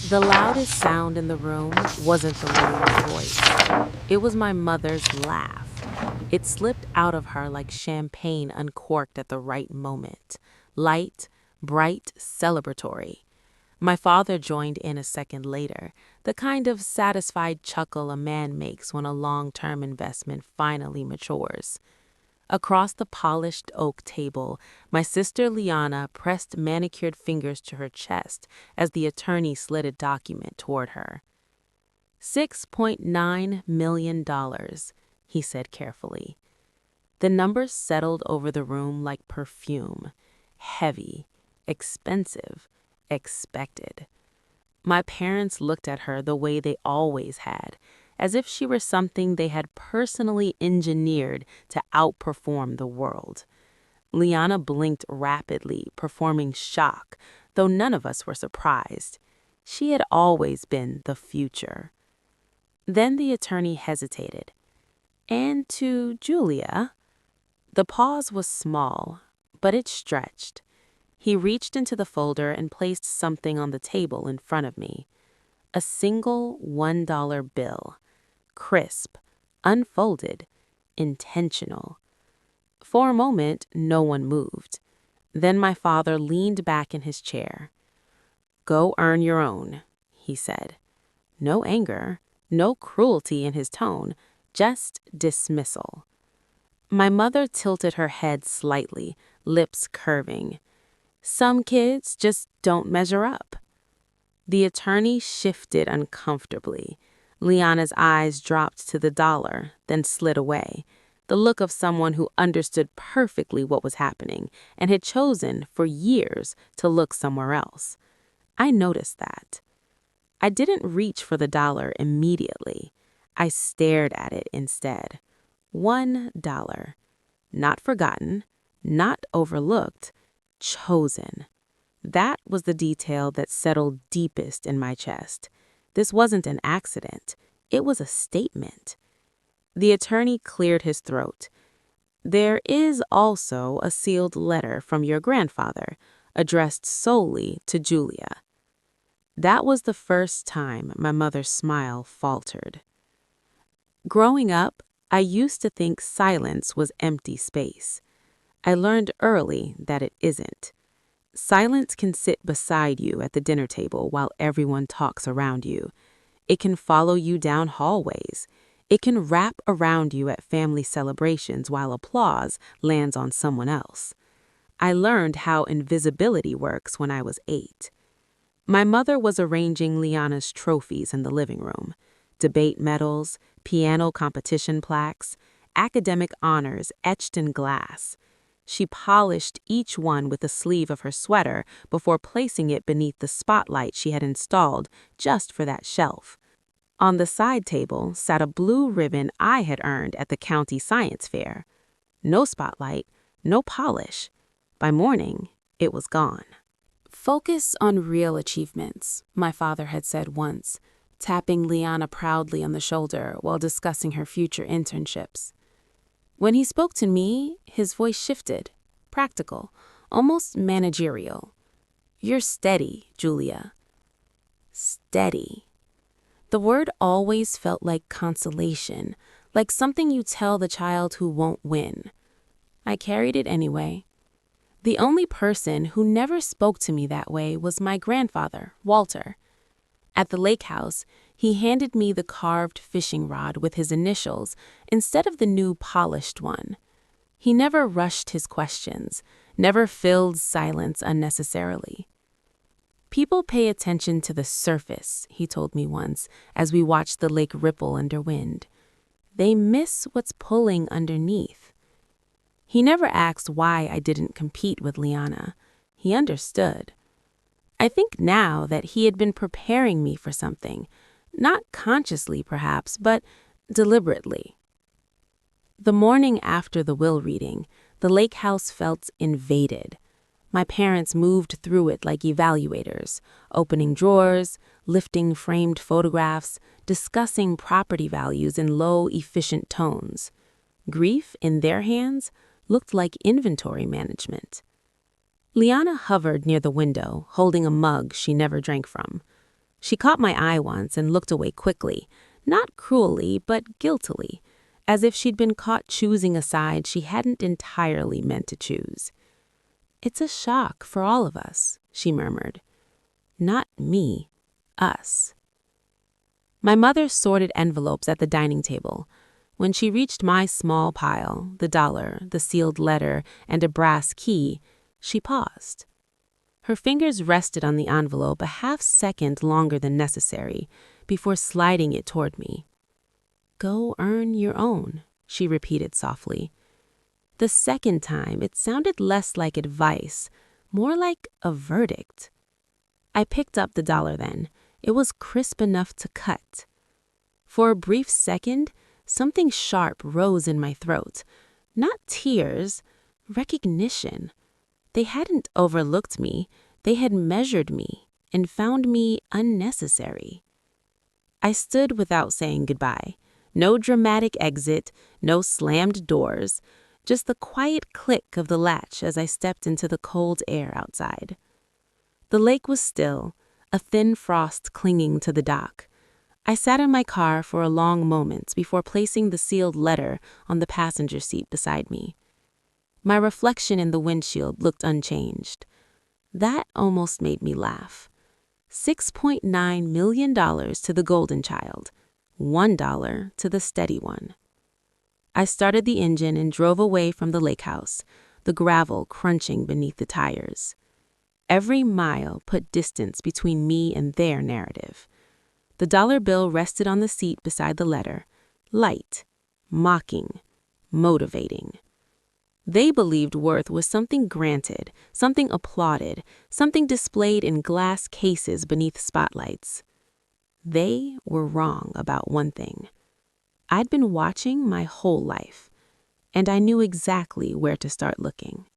The loudest sound in the room wasn't the lawyer's voice. It was my mother's laugh. It slipped out of her like champagne uncorked at the right moment. Light, bright, celebratory. My father joined in a second later, the kind of satisfied chuckle a man makes when a long-term investment finally matures. Across the polished oak table, my sister Liana pressed manicured fingers to her chest as the attorney slid a document toward her. $6.9 million, he said carefully. The numbers settled over the room like perfume. Heavy, expensive, expected. My parents looked at her the way they always had, as if she were something they had personally engineered to outperform the world. Liana blinked rapidly, performing shock, though none of us were surprised. She had always been the future. Then the attorney hesitated. And to Julia, the pause was small, but it stretched. He reached into the folder and placed something on the table in front of me. A single $1 bill. Crisp, unfolded, intentional. For a moment, no one moved. Then my father leaned back in his chair. "Go earn your own," he said. No anger, no cruelty in his tone, just dismissal. My mother tilted her head slightly, lips curving. Some kids just don't measure up. The attorney shifted uncomfortably. Liana's eyes dropped to the dollar, then slid away, the look of someone who understood perfectly what was happening and had chosen for years to look somewhere else. I noticed that. I didn't reach for the dollar immediately. I stared at it instead. $1. Not forgotten, not overlooked, chosen. That was the detail that settled deepest in my chest. This wasn't an accident. It was a statement. The attorney cleared his throat. "There is also a sealed letter from your grandfather, addressed solely to Julia." That was the first time my mother's smile faltered. Growing up, I used to think silence was empty space. I learned early that it isn't. Silence can sit beside you at the dinner table while everyone talks around you. It can follow you down hallways. It can wrap around you at family celebrations while applause lands on someone else. I learned how invisibility works when I was 8. My mother was arranging Liana's trophies in the living room. Debate medals, piano competition plaques, academic honors etched in glass. She polished each one with the sleeve of her sweater before placing it beneath the spotlight she had installed just for that shelf. On the side table sat a blue ribbon I had earned at the county science fair. No spotlight, no polish. By morning, it was gone. "Focus on real achievements," my father had said once, tapping Liana proudly on the shoulder while discussing her future internships. When he spoke to me, his voice shifted, practical, almost managerial. "You're steady, Julia." Steady. The word always felt like consolation, like something you tell the child who won't win. I carried it anyway. The only person who never spoke to me that way was my grandfather, Walter. At the lake house, he handed me the carved fishing rod with his initials instead of the new polished one. He never rushed his questions, never filled silence unnecessarily. "People pay attention to the surface," he told me once, as we watched the lake ripple under wind. "They miss what's pulling underneath." He never asked why I didn't compete with Liana. He understood. I think now that he had been preparing me for something, not consciously perhaps, but deliberately. The morning after the will reading, the lake house felt invaded. My parents moved through it like evaluators, opening drawers, lifting framed photographs, discussing property values in low, efficient tones. Grief, in their hands, looked like inventory management. Liana hovered near the window, holding a mug she never drank from. She caught my eye once and looked away quickly, not cruelly, but guiltily, as if she'd been caught choosing a side she hadn't entirely meant to choose. "It's a shock for all of us," she murmured. "Not me, us." My mother sorted envelopes at the dining table. When she reached my small pile, the dollar, the sealed letter, and a brass key, she paused. Her fingers rested on the envelope a half-second longer than necessary before sliding it toward me. "Go earn your own," she repeated softly. The second time, it sounded less like advice, more like a verdict. I picked up the dollar then. It was crisp enough to cut. For a brief second, something sharp rose in my throat. Not tears, recognition. They hadn't overlooked me. They had measured me and found me unnecessary. I stood without saying goodbye. No dramatic exit, no slammed doors, just the quiet click of the latch as I stepped into the cold air outside. The lake was still, a thin frost clinging to the dock. I sat in my car for a long moment before placing the sealed letter on the passenger seat beside me. My reflection in the windshield looked unchanged. That almost made me laugh. $6.9 million to the golden child, $1 to the steady one. I started the engine and drove away from the lake house, the gravel crunching beneath the tires. Every mile put distance between me and their narrative. The dollar bill rested on the seat beside the letter, light, mocking, motivating. They believed worth was something granted, something applauded, something displayed in glass cases beneath spotlights. They were wrong about one thing. I'd been watching my whole life, and I knew exactly where to start looking.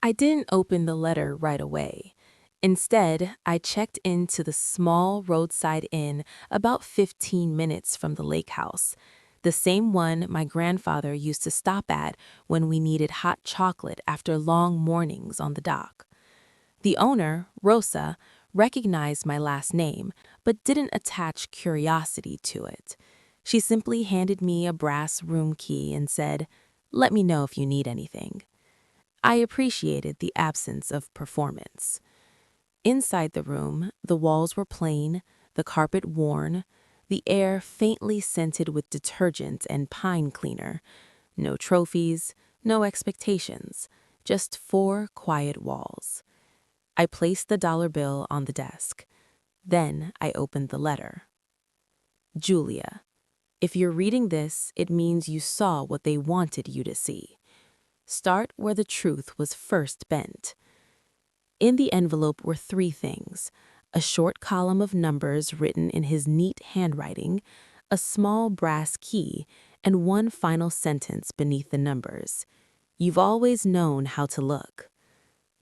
I didn't open the letter right away. Instead, I checked into the small roadside inn about 15 minutes from the lake house, the same one my grandfather used to stop at when we needed hot chocolate after long mornings on the dock. The owner, Rosa, recognized my last name, but didn't attach curiosity to it. She simply handed me a brass room key and said, "Let me know if you need anything." I appreciated the absence of performance. Inside the room, the walls were plain, the carpet worn, the air faintly scented with detergent and pine cleaner. No trophies, no expectations, just 4 quiet walls. I placed the dollar bill on the desk. Then I opened the letter. "Julia, if you're reading this, it means you saw what they wanted you to see. Start where the truth was first bent." In the envelope were 3 things: a short column of numbers written in his neat handwriting, a small brass key, and one final sentence beneath the numbers. "You've always known how to look."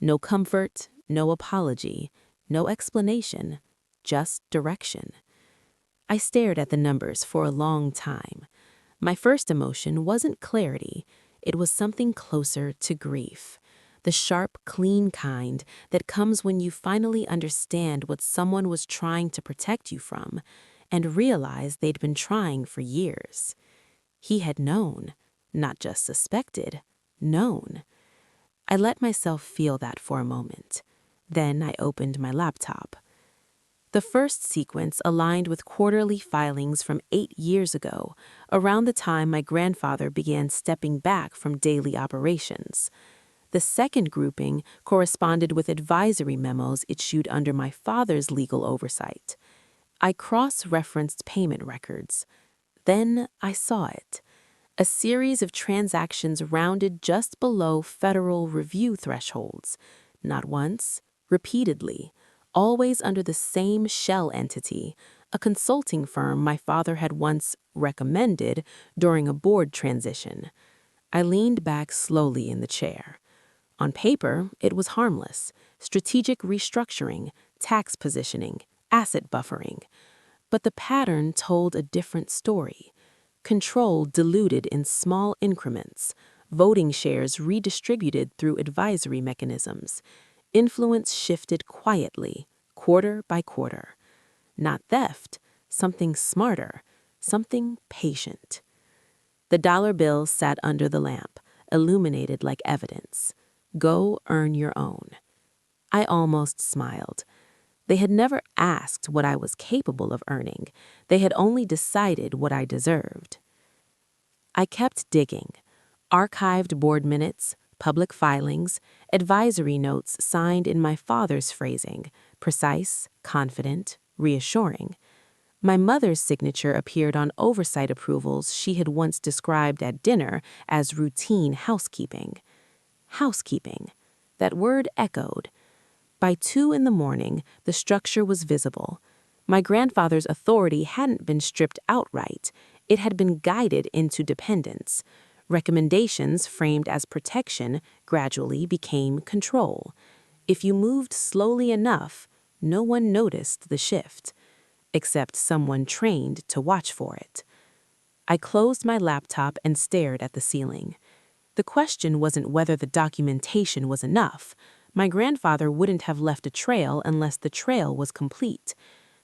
No comfort, no apology, no explanation, just direction. I stared at the numbers for a long time. My first emotion wasn't clarity. It was something closer to grief. The sharp, clean kind that comes when you finally understand what someone was trying to protect you from and realize they'd been trying for years. He had known, not just suspected, known. I let myself feel that for a moment. Then I opened my laptop. The first sequence aligned with quarterly filings from 8 years ago, around the time my grandfather began stepping back from daily operations. The second grouping corresponded with advisory memos issued under my father's legal oversight. I cross-referenced payment records. Then I saw it. A series of transactions rounded just below federal review thresholds. Not once, repeatedly, always under the same shell entity, a consulting firm my father had once recommended during a board transition. I leaned back slowly in the chair. On paper, it was harmless: strategic restructuring, tax positioning, asset buffering. But the pattern told a different story. Control diluted in small increments, voting shares redistributed through advisory mechanisms. Influence shifted quietly, quarter by quarter. not theft, something smarter, something patient. The dollar bill sat under the lamp, illuminated like evidence. Go earn your own. I almost smiled. They had never asked what I was capable of earning. They had only decided what I deserved. I kept digging. Archived board minutes, public filings, advisory notes signed in my father's phrasing, precise, confident, reassuring. My mother's signature appeared on oversight approvals she had once described at dinner as routine housekeeping. Housekeeping. That word echoed. By 2 in the morning, the structure was visible. My grandfather's authority hadn't been stripped outright. It had been guided into dependence. Recommendations framed as protection gradually became control. If you moved slowly enough, no one noticed the shift, except someone trained to watch for it. I closed my laptop and stared at the ceiling. The question wasn't whether the documentation was enough. My grandfather wouldn't have left a trail unless the trail was complete.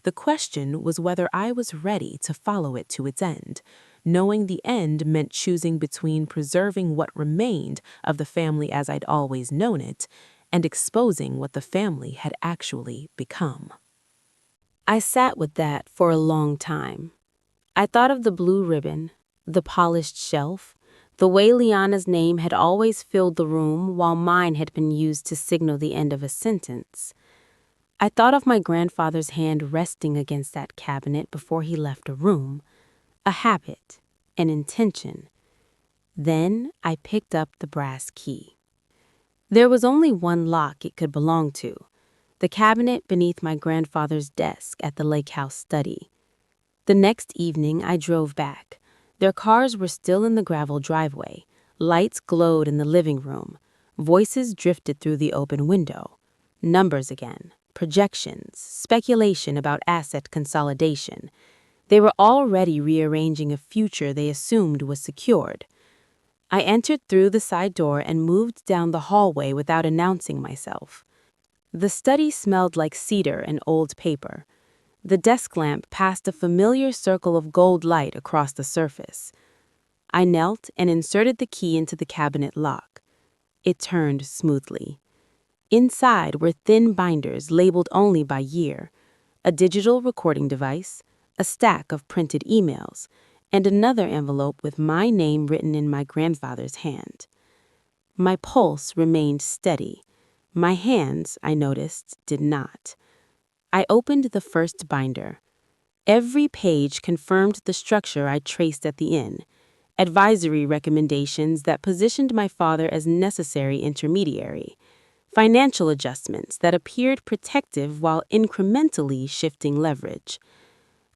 The question was whether I was ready to follow it to its end. Knowing the end meant choosing between preserving what remained of the family as I'd always known it and exposing what the family had actually become. I sat with that for a long time. I thought of the blue ribbon, the polished shelf, the way Liana's name had always filled the room while mine had been used to signal the end of a sentence. I thought of my grandfather's hand resting against that cabinet before he left a room, a habit, an intention. Then I picked up the brass key. There was only one lock it could belong to, the cabinet beneath my grandfather's desk at the lake house study. The next evening I drove back. Their cars were still in the gravel driveway. Lights glowed in the living room. Voices drifted through the open window. Numbers again. Projections, speculation about asset consolidation. They were already rearranging a future they assumed was secured. I entered through the side door and moved down the hallway without announcing myself. The study smelled like cedar and old paper. The desk lamp passed a familiar circle of gold light across the surface. I knelt and inserted the key into the cabinet lock. It turned smoothly. Inside were thin binders labeled only by year, a digital recording device, a stack of printed emails, and another envelope with my name written in my grandfather's hand. My pulse remained steady. My hands, I noticed, did not. I opened the first binder. Every page confirmed the structure I traced at the inn, advisory recommendations that positioned my father as necessary intermediary, financial adjustments that appeared protective while incrementally shifting leverage.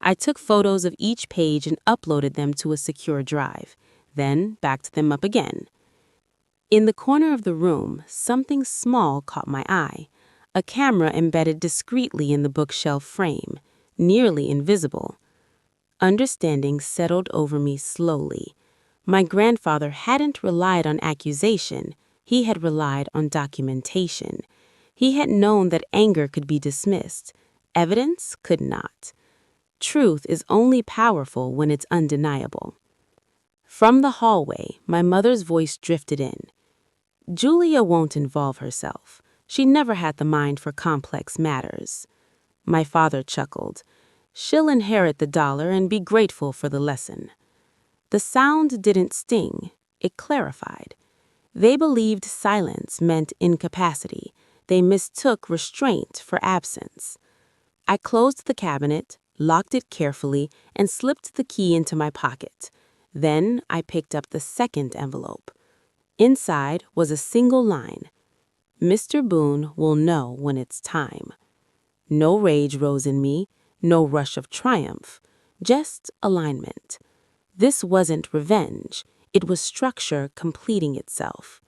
I took photos of each page and uploaded them to a secure drive, then backed them up again. In the corner of the room, something small caught my eye, a camera embedded discreetly in the bookshelf frame, nearly invisible. Understanding settled over me slowly. My grandfather hadn't relied on accusation. He had relied on documentation. He had known that anger could be dismissed. Evidence could not. Truth is only powerful when it's undeniable. From the hallway, my mother's voice drifted in. Julia won't involve herself. She never had the mind for complex matters. My father chuckled. She'll inherit the dollar and be grateful for the lesson. The sound didn't sting. It clarified. They believed silence meant incapacity. They mistook restraint for absence. I closed the cabinet, locked it carefully, and slipped the key into my pocket. Then I picked up the second envelope. Inside was a single line. Mr. Boone will know when it's time. No rage rose in me, no rush of triumph, just alignment. This wasn't revenge. It was structure completing itself.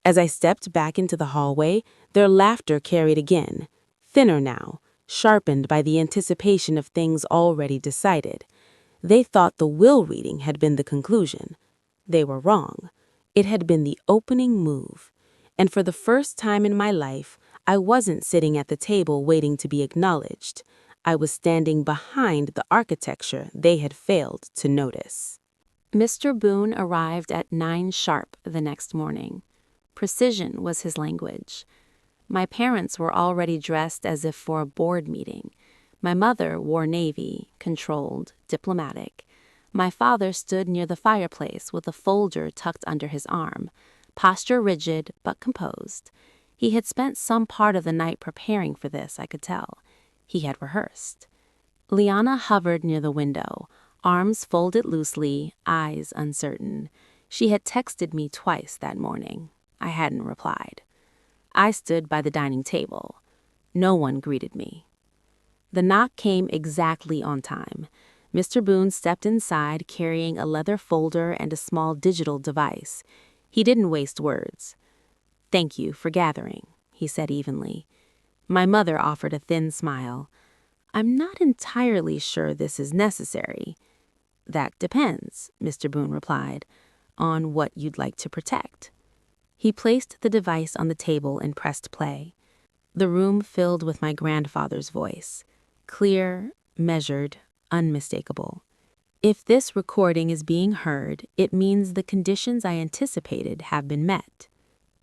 As I stepped back into the hallway, their laughter carried again, thinner now, sharpened by the anticipation of things already decided. They thought the will reading had been the conclusion. They were wrong. It had been the opening move. And for the first time in my life, I wasn't sitting at the table waiting to be acknowledged. I was standing behind the architecture they had failed to notice. Mr. Boone arrived at 9 sharp the next morning. Precision was his language. My parents were already dressed as if for a board meeting. My mother wore navy, controlled, diplomatic. My father stood near the fireplace with a folder tucked under his arm, posture rigid but composed. He had spent some part of the night preparing for this, I could tell. He had rehearsed. Liana hovered near the window, arms folded loosely, eyes uncertain. She had texted me twice that morning. I hadn't replied. I stood by the dining table. No one greeted me. The knock came exactly on time. Mr. Boone stepped inside carrying a leather folder and a small digital device. He didn't waste words. "Thank you for gathering," he said evenly. My mother offered a thin smile. "I'm not entirely sure this is necessary." "That depends," Mr. Boone replied, "on what you'd like to protect." He placed the device on the table and pressed play. The room filled with my grandfather's voice. Clear, measured, unmistakable. "If this recording is being heard, it means the conditions I anticipated have been met."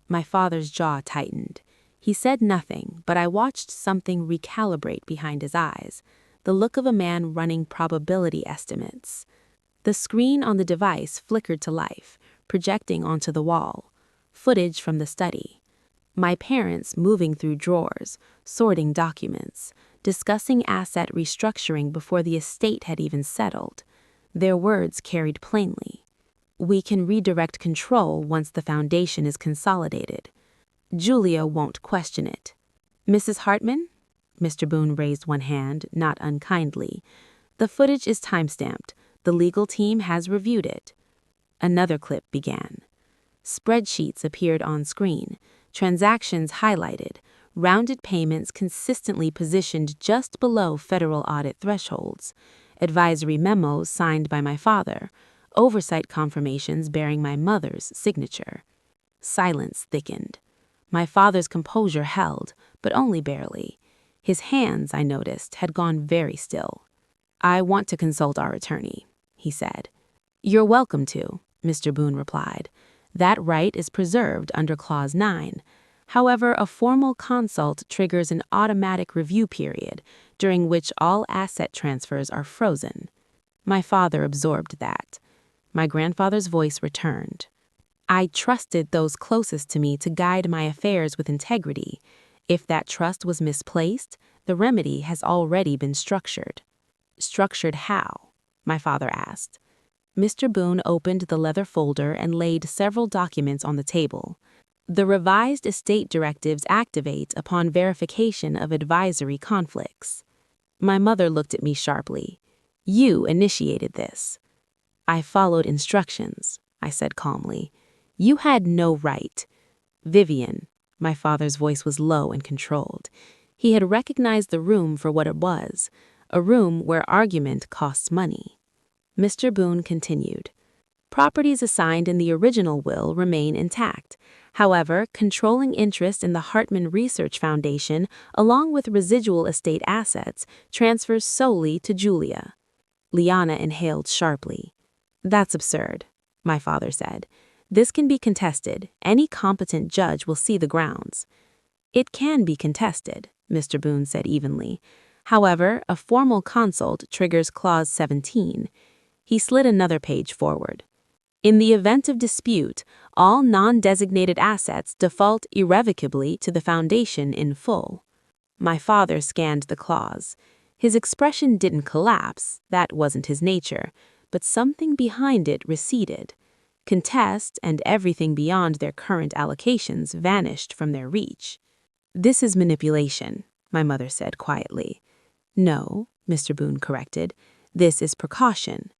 My father's jaw tightened. He said nothing, but I watched something recalibrate behind his eyes, the look of a man running probability estimates. The screen on the device flickered to life, projecting onto the wall. Footage from the study. My parents moving through drawers, sorting documents, discussing asset restructuring before the estate had even settled. Their words carried plainly. "We can redirect control once the foundation is consolidated. Julia won't question it." "Mrs. Hartman?" Mr. Boone raised one hand, not unkindly. "The footage is timestamped. The legal team has reviewed it." Another clip began. Spreadsheets appeared on screen, transactions highlighted, rounded payments consistently positioned just below federal audit thresholds, advisory memos signed by my father, oversight confirmations bearing my mother's signature. Silence thickened. My father's composure held, but only barely. His hands, I noticed, had gone very still. "I want to consult our attorney," he said. "You're welcome to," Mr. Boone replied. "That right is preserved under Clause 9. However, a formal consult triggers an automatic review period, during which all asset transfers are frozen." My father absorbed that. My grandfather's voice returned. "I trusted those closest to me to guide my affairs with integrity. If that trust was misplaced, the remedy has already been structured." "Structured how?" my father asked. Mr. Boone opened the leather folder and laid several documents on the table. "The revised estate directives activate upon verification of advisory conflicts." My mother looked at me sharply. "You initiated this." "I followed instructions," I said calmly. "You had no right." "Vivian," my father's voice was low and controlled. He had recognized the room for what it was, a room where argument costs money. Mr. Boone continued. "Properties assigned in the original will remain intact. However, controlling interest in the Hartman Research Foundation, along with residual estate assets, transfers solely to Julia." Liana inhaled sharply. "That's absurd," my father said. "This can be contested. Any competent judge will see the grounds." "It can be contested," Mr. Boone said evenly. "However, a formal consult triggers Clause 17. He slid another page forward. "In the event of dispute, all non-designated assets default irrevocably to the foundation in full." My father scanned the clause. His expression didn't collapse, that wasn't his nature, but something behind it receded. Contest and everything beyond their current allocations vanished from their reach. "This is manipulation," my mother said quietly. "No," Mr. Boone corrected. "This is precaution."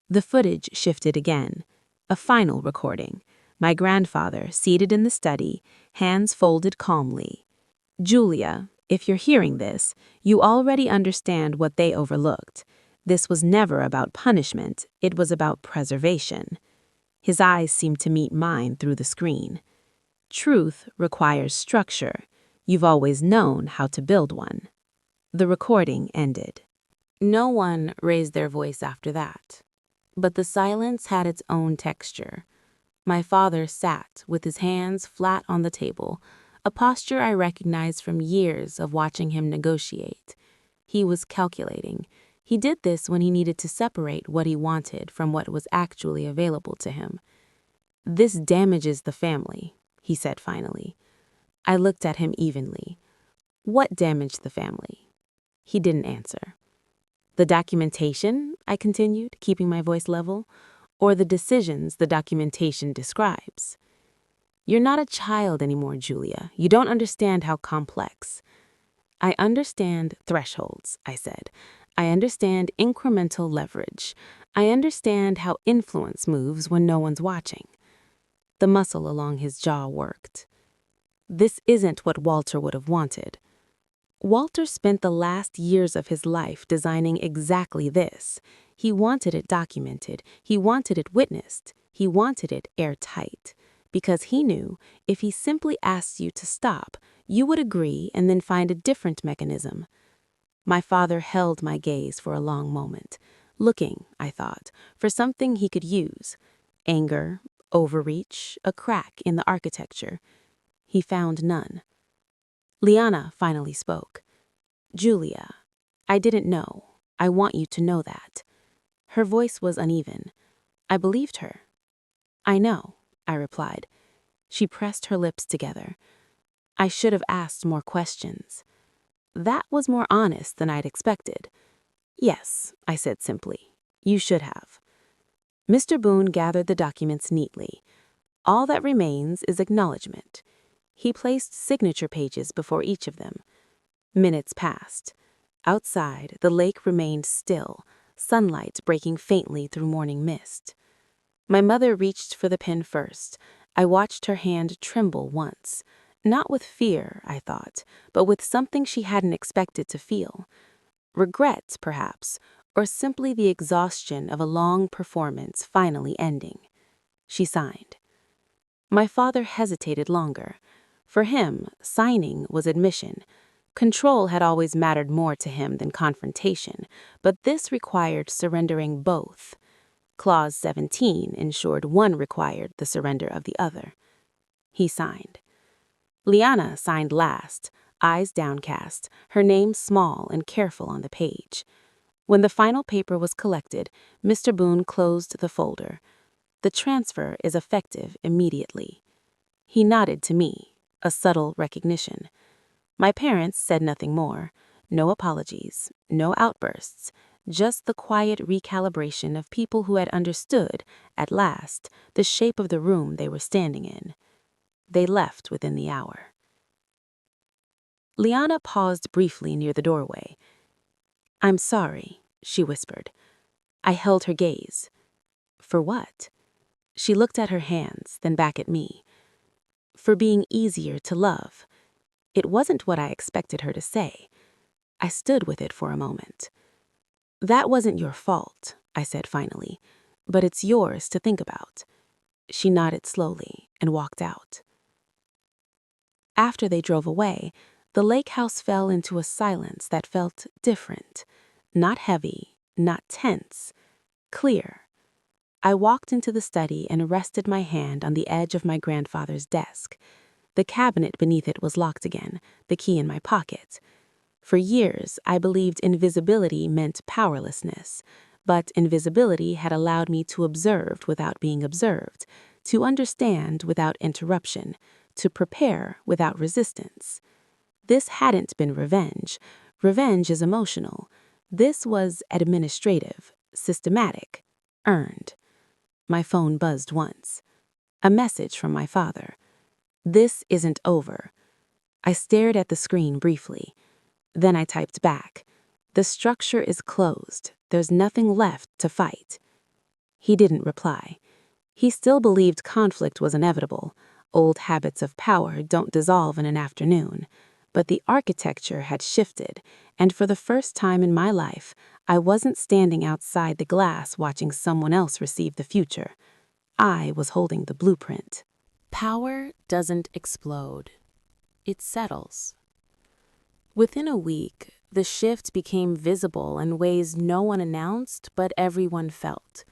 The footage shifted again. A final recording. My grandfather, seated in the study, hands folded calmly. "Julia, if you're hearing this, you already understand what they overlooked. This was never about punishment, it was about preservation." His eyes seemed to meet mine through the screen. "Truth requires structure. You've always known how to build one." The recording ended. No one raised their voice after that. But the silence had its own texture. My father sat with his hands flat on the table, a posture I recognized from years of watching him negotiate. He was calculating. He did this when he needed to separate what he wanted from what was actually available to him. "This damages the family," he said finally. I looked at him evenly. "What damaged the family?" He didn't answer. "The documentation," I continued, keeping my voice level, "or the decisions the documentation describes?" "You're not a child anymore, Julia. You don't understand how complex." "I understand thresholds," I said. "I understand incremental leverage. I understand how influence moves when no one's watching." The muscle along his jaw worked. "This isn't what Walter would have wanted." Walter spent the last years of his life designing exactly this. He wanted it documented. He wanted it witnessed. He wanted it airtight. Because he knew if he simply asked you to stop, you would agree and then find a different mechanism. My father held my gaze for a long moment, looking, I thought, for something he could use. Anger, overreach, a crack in the architecture. He found none. Liana finally spoke. "Julia, I didn't know. I want you to know that." Her voice was uneven. I believed her. "I know," I replied. She pressed her lips together. "I should have asked more questions." That was more honest than I'd expected. "Yes," I said simply. "You should have." Mr. Boone gathered the documents neatly. "All that remains is acknowledgement." He placed signature pages before each of them. Minutes passed. Outside, the lake remained still, sunlight breaking faintly through morning mist. My mother reached for the pen first. I watched her hand tremble once. Not with fear, I thought, but with something she hadn't expected to feel. Regret, perhaps, or simply the exhaustion of a long performance finally ending. She signed. My father hesitated longer. For him, signing was admission. Control had always mattered more to him than confrontation, but this required surrendering both. Clause 17 ensured one required the surrender of the other. He signed. Liana signed last, eyes downcast, her name small and careful on the page. When the final paper was collected, Mr. Boone closed the folder. "The transfer is effective immediately." He nodded to me, a subtle recognition. My parents said nothing more. No apologies, no outbursts, just the quiet recalibration of people who had understood, at last, the shape of the room they were standing in. They left within the hour. Liana paused briefly near the doorway. "I'm sorry," she whispered. I held her gaze. "For what?" She looked at her hands, then back at me. "For being easier to love." It wasn't what I expected her to say. I stood with it for a moment. "That wasn't your fault," I said finally, "but it's yours to think about." She nodded slowly and walked out. After they drove away, the lake house fell into a silence that felt different. Not heavy, not tense, clear. I walked into the study and rested my hand on the edge of my grandfather's desk. The cabinet beneath it was locked again, the key in my pocket. For years, I believed invisibility meant powerlessness, but invisibility had allowed me to observe without being observed, to understand without interruption, to prepare without resistance. This hadn't been revenge. Revenge is emotional. This was administrative, systematic, earned. My phone buzzed once. A message from my father. "This isn't over." I stared at the screen briefly. Then I typed back. "The structure is closed. There's nothing left to fight." He didn't reply. He still believed conflict was inevitable. Old habits of power don't dissolve in an afternoon. But the architecture had shifted, and for the first time in my life, I wasn't standing outside the glass watching someone else receive the future. I was holding the blueprint. Power doesn't explode. It settles. Within a week, the shift became visible in ways no one announced but everyone felt.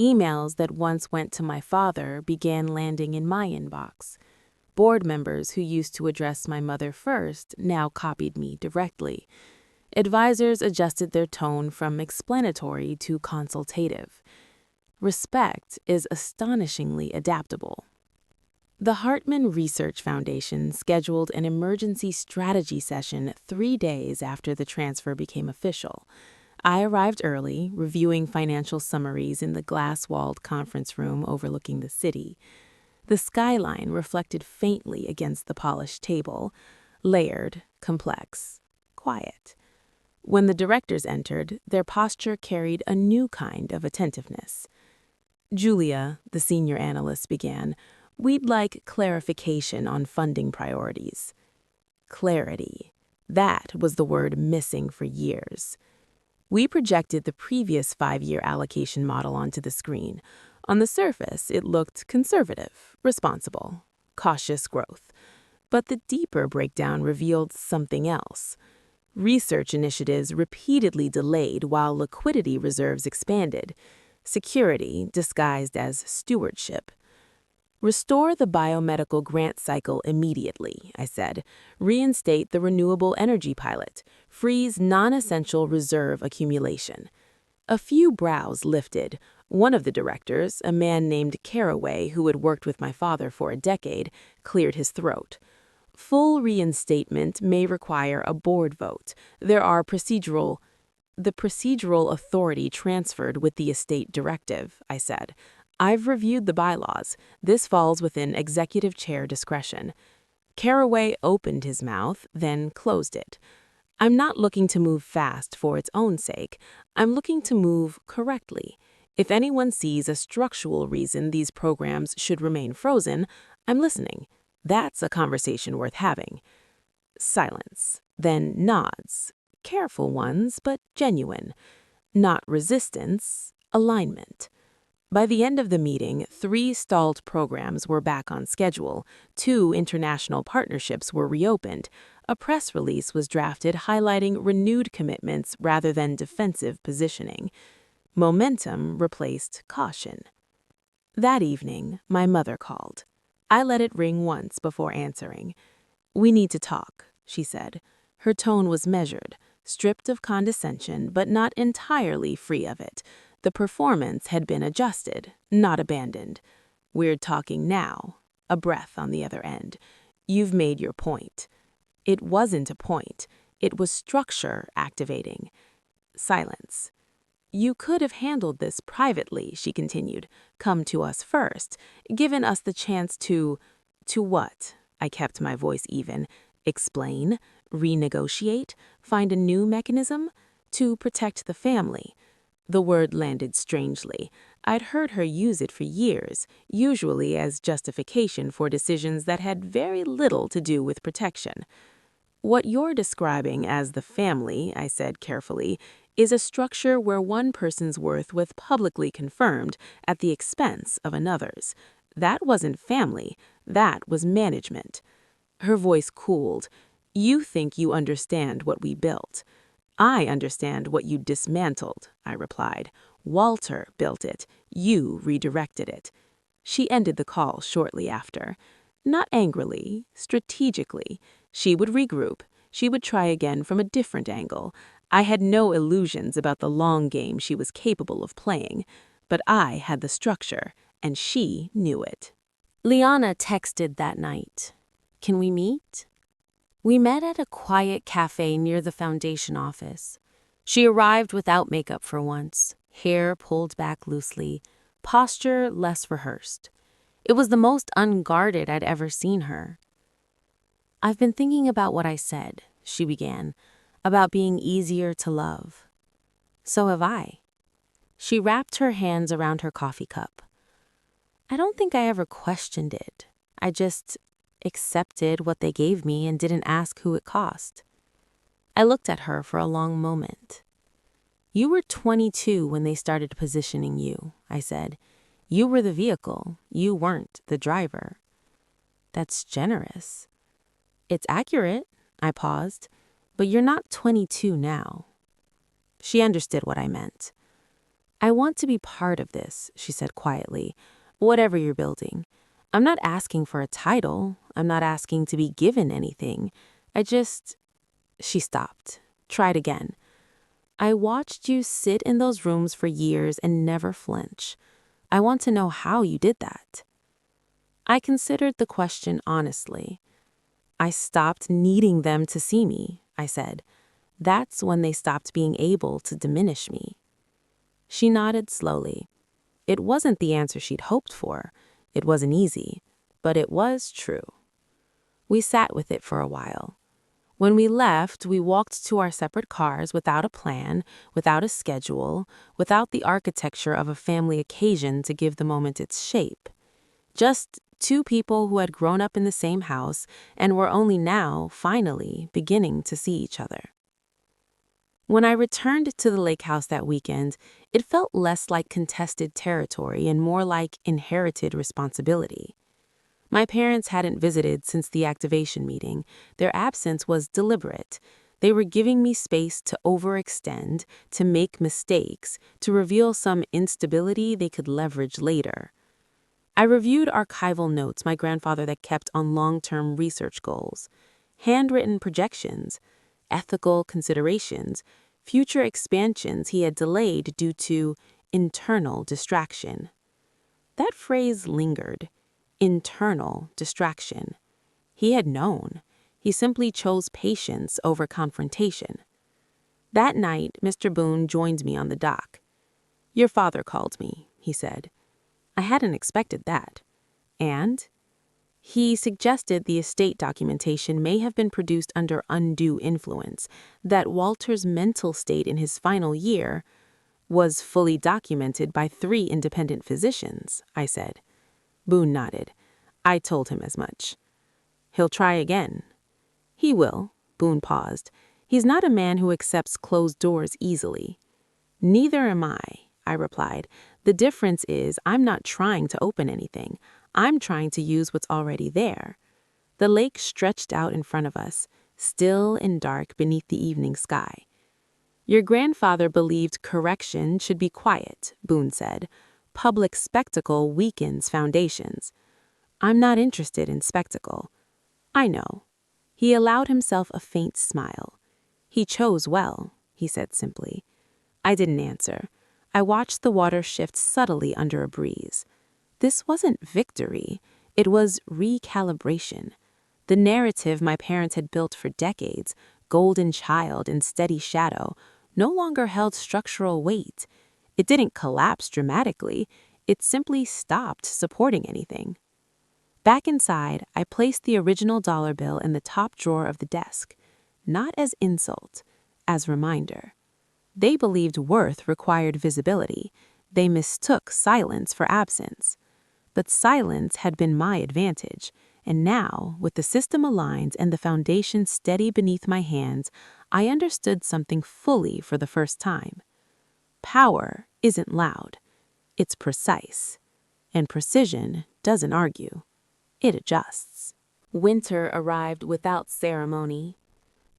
Emails that once went to my father began landing in my inbox. Board members who used to address my mother first now copied me directly. Advisors adjusted their tone from explanatory to consultative. Respect is astonishingly adaptable. The Hartman Research Foundation scheduled an emergency strategy session 3 days after the transfer became official. I arrived early, reviewing financial summaries in the glass-walled conference room overlooking the city. The skyline reflected faintly against the polished table, layered, complex, quiet. When the directors entered, their posture carried a new kind of attentiveness. "Julia," the senior analyst began, "we'd like clarification on funding priorities." Clarity. That was the word missing for years. We projected the previous 5-year allocation model onto the screen. On the surface, it looked conservative, responsible, cautious growth. But the deeper breakdown revealed something else. Research initiatives repeatedly delayed while liquidity reserves expanded. Security disguised as stewardship. "Restore the biomedical grant cycle immediately," I said. "Reinstate the renewable energy pilot. Freeze non-essential reserve accumulation." A few brows lifted. One of the directors, a man named Caraway who had worked with my father for a decade, cleared his throat. "Full reinstatement may require a board vote. The procedural authority transferred with the estate directive," I said. "I've reviewed the bylaws. This falls within executive chair discretion." Caraway opened his mouth, then closed it. "I'm not looking to move fast for its own sake. I'm looking to move correctly. If anyone sees a structural reason these programs should remain frozen, I'm listening. That's a conversation worth having." Silence, then nods. Careful ones, but genuine. Not resistance, alignment. By the end of the meeting, 3 stalled programs were back on schedule, 2 international partnerships were reopened, a press release was drafted highlighting renewed commitments rather than defensive positioning. Momentum replaced caution. That evening, my mother called. I let it ring once before answering. "We need to talk," she said. Her tone was measured, stripped of condescension, but not entirely free of it. The performance had been adjusted, not abandoned. "We're talking now." A breath on the other end. "You've made your point." It wasn't a point. It was structure activating. Silence. "You could have handled this privately," she continued. "Come to us first. Given us the chance to—" "To what?" I kept my voice even. "Explain? Renegotiate? Find a new mechanism? To protect the family." The word landed strangely. I'd heard her use it for years, usually as justification for decisions that had very little to do with protection. "What you're describing as the family," I said carefully, "is a structure where one person's worth was publicly confirmed at the expense of another's. That wasn't family, that was management." Her voice cooled. "You think you understand what we built." "I understand what you dismantled," I replied. "Walter built it. You redirected it." She ended the call shortly after. Not angrily, strategically. She would regroup. She would try again from a different angle. I had no illusions about the long game she was capable of playing. But I had the structure, and she knew it. Liana texted that night. "Can we meet?" We met at a quiet cafe near the foundation office. She arrived without makeup for once, hair pulled back loosely, posture less rehearsed. It was the most unguarded I'd ever seen her. "I've been thinking about what I said," she began, "about being easier to love." "So have I." She wrapped her hands around her coffee cup. "I don't think I ever questioned it. I just accepted what they gave me and didn't ask who it cost." I looked at her for a long moment. "You were 22 when they started positioning you," I said. "You were the vehicle. You weren't the driver." "That's generous." "It's accurate." I paused. But you're not 22 now. She understood what I meant. I want to be part of this, she said quietly, whatever you're building. I'm not asking for a title. I'm not asking to be given anything. She stopped, tried again. I watched you sit in those rooms for years and never flinch. I want to know how you did that. I considered the question honestly. I stopped needing them to see me, I said. That's when they stopped being able to diminish me. She nodded slowly. It wasn't the answer she'd hoped for. It wasn't easy, but it was true. We sat with it for a while. When we left, we walked to our separate cars without a plan, without a schedule, without the architecture of a family occasion to give the moment its shape. Just two people who had grown up in the same house and were only now, finally, beginning to see each other. When I returned to the lake house that weekend, it felt less like contested territory and more like inherited responsibility. My parents hadn't visited since the activation meeting. Their absence was deliberate. They were giving me space to overextend, to make mistakes, to reveal some instability they could leverage later. I reviewed archival notes my grandfather had kept on long-term research goals, handwritten projections, ethical considerations, future expansions he had delayed due to internal distraction. That phrase lingered. Internal distraction. He had known. He simply chose patience over confrontation. That night, Mr. Boone joined me on the dock. "Your father called me," he said. I hadn't expected that. And he suggested the estate documentation may have been produced under undue influence, that Walter's mental state in his final year was fully documented by 3 independent physicians, I said. Boone nodded. I told him as much. He'll try again. He will, Boone paused. He's not a man who accepts closed doors easily. Neither am I replied. The difference is I'm not trying to open anything. I'm trying to use what's already there. The lake stretched out in front of us, still and dark beneath the evening sky. Your grandfather believed correction should be quiet, Boone said. Public spectacle weakens foundations. I'm not interested in spectacle. I know. He allowed himself a faint smile. He chose well, he said simply. I didn't answer. I watched the water shift subtly under a breeze. This wasn't victory. It was recalibration. The narrative my parents had built for decades, golden child and steady shadow, no longer held structural weight. It didn't collapse dramatically. It simply stopped supporting anything. Back inside, I placed the original dollar bill in the top drawer of the desk, not as insult, as reminder. They believed worth required visibility. They mistook silence for absence. But silence had been my advantage, and now, with the system aligned and the foundation steady beneath my hands, I understood something fully for the first time. Power isn't loud. It's precise. And precision doesn't argue. It adjusts. Winter arrived without ceremony.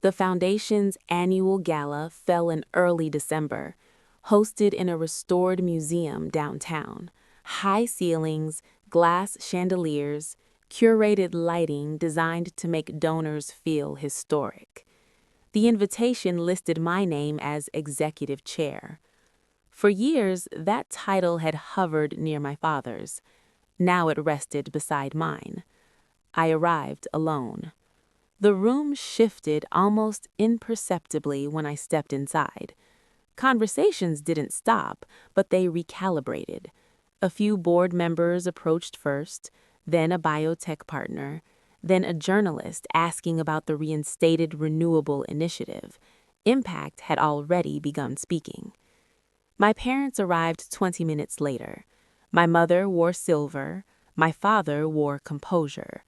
The Foundation's annual gala fell in early December, hosted in a restored museum downtown. High ceilings, glass chandeliers, curated lighting designed to make donors feel historic. The invitation listed my name as executive chair. For years, that title had hovered near my father's. Now it rested beside mine. I arrived alone. The room shifted almost imperceptibly when I stepped inside. Conversations didn't stop, but they recalibrated. A few board members approached first, then a biotech partner, then a journalist asking about the reinstated renewable initiative. Impact had already begun speaking. My parents arrived 20 minutes later. My mother wore silver. My father wore composure.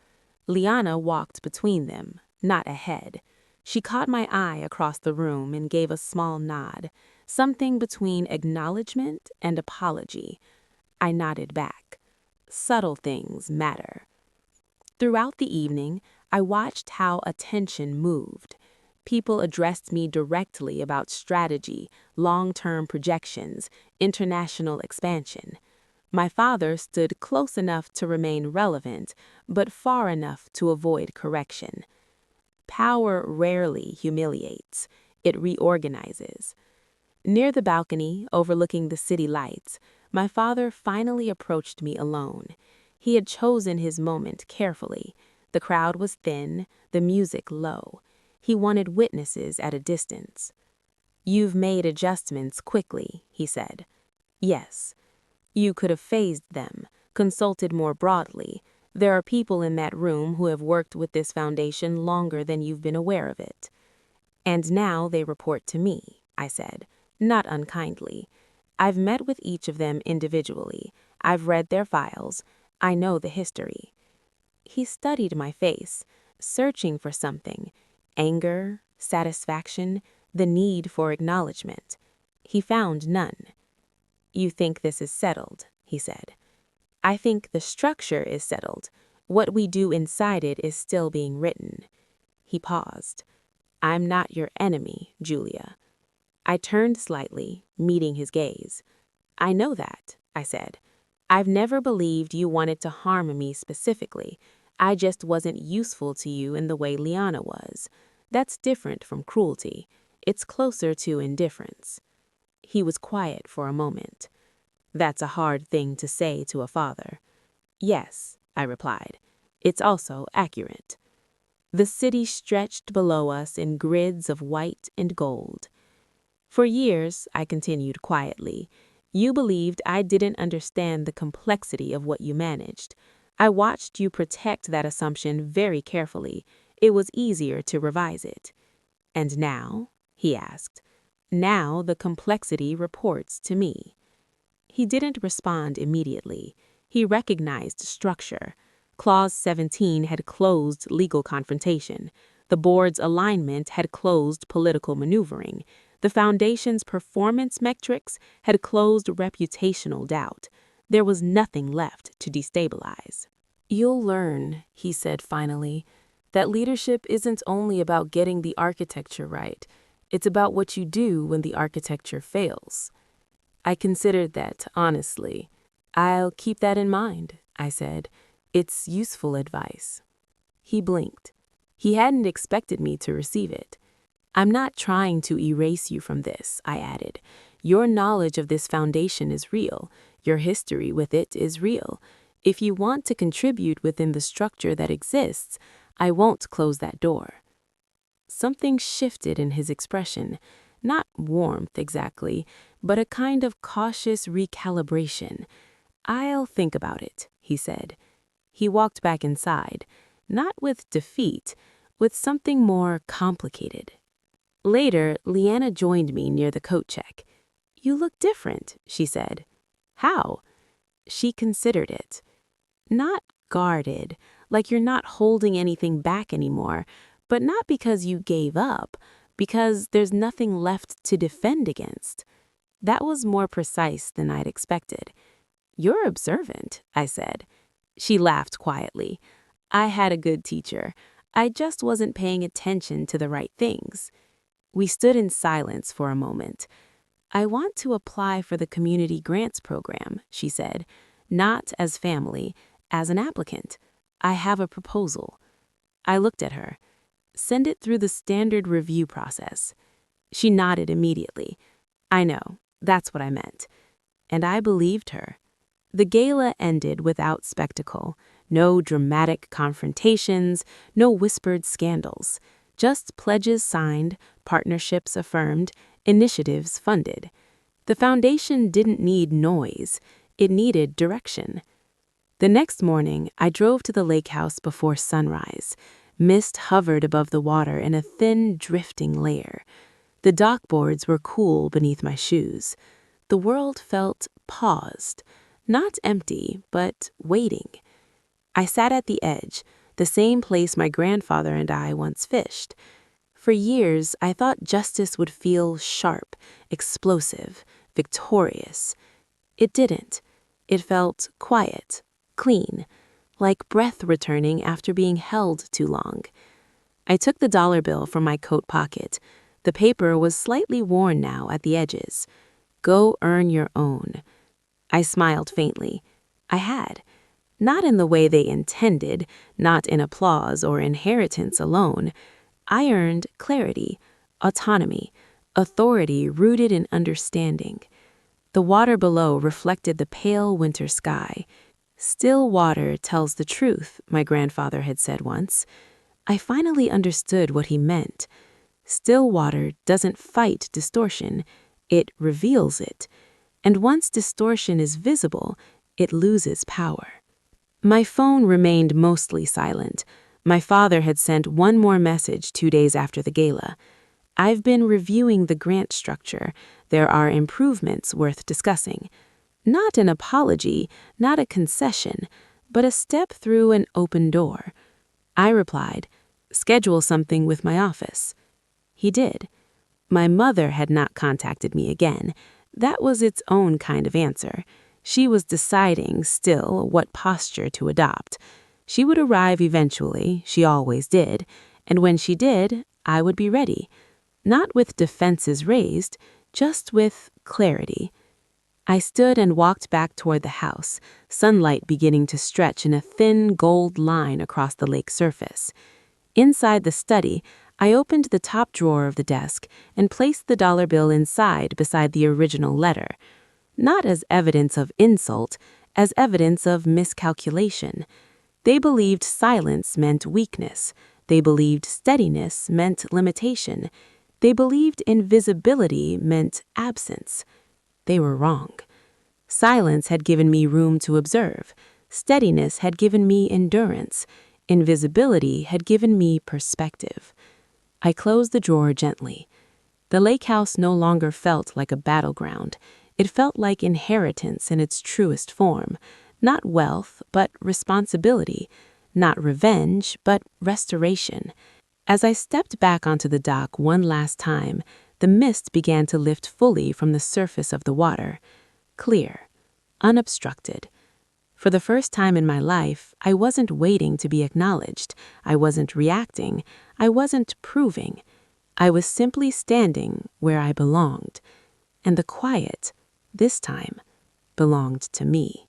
Liana walked between them, not ahead. She caught my eye across the room and gave a small nod, something between acknowledgement and apology. I nodded back. Subtle things matter. Throughout the evening, I watched how attention moved. People addressed me directly about strategy, long-term projections, international expansion. My father stood close enough to remain relevant, but far enough to avoid correction. Power rarely humiliates. It reorganizes. Near the balcony, overlooking the city lights, my father finally approached me alone. He had chosen his moment carefully. The crowd was thin, the music low. He wanted witnesses at a distance. "You've made adjustments quickly," he said. "Yes. You could have phased them, consulted more broadly. There are people in that room who have worked with this foundation longer than you've been aware of it." "And now they report to me," I said, not unkindly. "I've met with each of them individually. I've read their files. I know the history." He studied my face, searching for something: anger, satisfaction, the need for acknowledgement. He found none. "You think this is settled," he said. "I think the structure is settled. What we do inside it is still being written." He paused. "I'm not your enemy, Julia." I turned slightly, meeting his gaze. "I know that," I said. "I've never believed you wanted to harm me specifically. I just wasn't useful to you in the way Liana was. That's different from cruelty. It's closer to indifference." He was quiet for a moment. "That's a hard thing to say to a father." "Yes," I replied. "It's also accurate." The city stretched below us in grids of white and gold. "For years," I continued quietly, "you believed I didn't understand the complexity of what you managed. I watched you protect that assumption very carefully. It was easier to revise it." "And now?" he asked. "Now the complexity reports to me." He didn't respond immediately. He recognized structure. Clause 17 had closed legal confrontation. The board's alignment had closed political maneuvering. The foundation's performance metrics had closed reputational doubt. There was nothing left to destabilize. "You'll learn," he said finally, "that leadership isn't only about getting the architecture right. It's about what you do when the architecture fails." I considered that, honestly. "I'll keep that in mind," I said. "It's useful advice." He blinked. He hadn't expected me to receive it. "I'm not trying to erase you from this," I added. "Your knowledge of this foundation is real. Your history with it is real. If you want to contribute within the structure that exists, I won't close that door." Something shifted in his expression. Not warmth exactly, but a kind of cautious recalibration. "I'll think about it," he said. He walked back inside, not with defeat, with something more complicated. Later, Leanna joined me near the coat check. "You look different," she said. "How?" She considered it. "Not guarded, like you're not holding anything back anymore, but not because you gave up, because there's nothing left to defend against." That was more precise than I'd expected. "You're observant," I said. She laughed quietly. "I had a good teacher. I just wasn't paying attention to the right things." We stood in silence for a moment. "I want to apply for the community grants program," she said. "Not as family, as an applicant. I have a proposal." I looked at her. "Send it through the standard review process." She nodded immediately. "I know, that's what I meant." And I believed her. The gala ended without spectacle. No dramatic confrontations, no whispered scandals. Just pledges signed, partnerships affirmed, initiatives funded. The foundation didn't need noise. It needed direction. The next morning, I drove to the lake house before sunrise. Mist hovered above the water in a thin, drifting layer. The dock boards were cool beneath my shoes. The world felt paused, not empty, but waiting. I sat at the edge, the same place my grandfather and I once fished. For years, I thought justice would feel sharp, explosive, victorious. It didn't. It felt quiet, clean, like breath returning after being held too long. I took the dollar bill from my coat pocket. The paper was slightly worn now at the edges. Go earn your own. I smiled faintly. I had. Not in the way they intended, not in applause or inheritance alone. I earned clarity, autonomy, authority rooted in understanding. The water below reflected the pale winter sky. Still water tells the truth, my grandfather had said once. I finally understood what he meant. Still water doesn't fight distortion, it reveals it. And once distortion is visible, it loses power. My phone remained mostly silent. My father had sent one more message 2 days after the gala. I've been reviewing the grant structure. There are improvements worth discussing. Not an apology, not a concession, but a step through an open door. I replied, schedule something with my office. He did. My mother had not contacted me again. That was its own kind of answer. She was deciding still what posture to adopt. She would arrive eventually, she always did, and when she did, I would be ready. Not with defenses raised, just with clarity. I stood and walked back toward the house, sunlight beginning to stretch in a thin gold line across the lake surface. Inside the study, I opened the top drawer of the desk and placed the dollar bill inside beside the original letter. Not as evidence of insult, as evidence of miscalculation. They believed silence meant weakness. They believed steadiness meant limitation. They believed invisibility meant absence. They were wrong. Silence had given me room to observe. Steadiness had given me endurance. Invisibility had given me perspective. I closed the drawer gently. The lake house no longer felt like a battleground. It felt like inheritance in its truest form. Not wealth, but responsibility. Not revenge, but restoration. As I stepped back onto the dock one last time, the mist began to lift fully from the surface of the water. Clear. Unobstructed. For the first time in my life, I wasn't waiting to be acknowledged. I wasn't reacting. I wasn't proving. I was simply standing where I belonged. And the quiet, this time, belonged to me.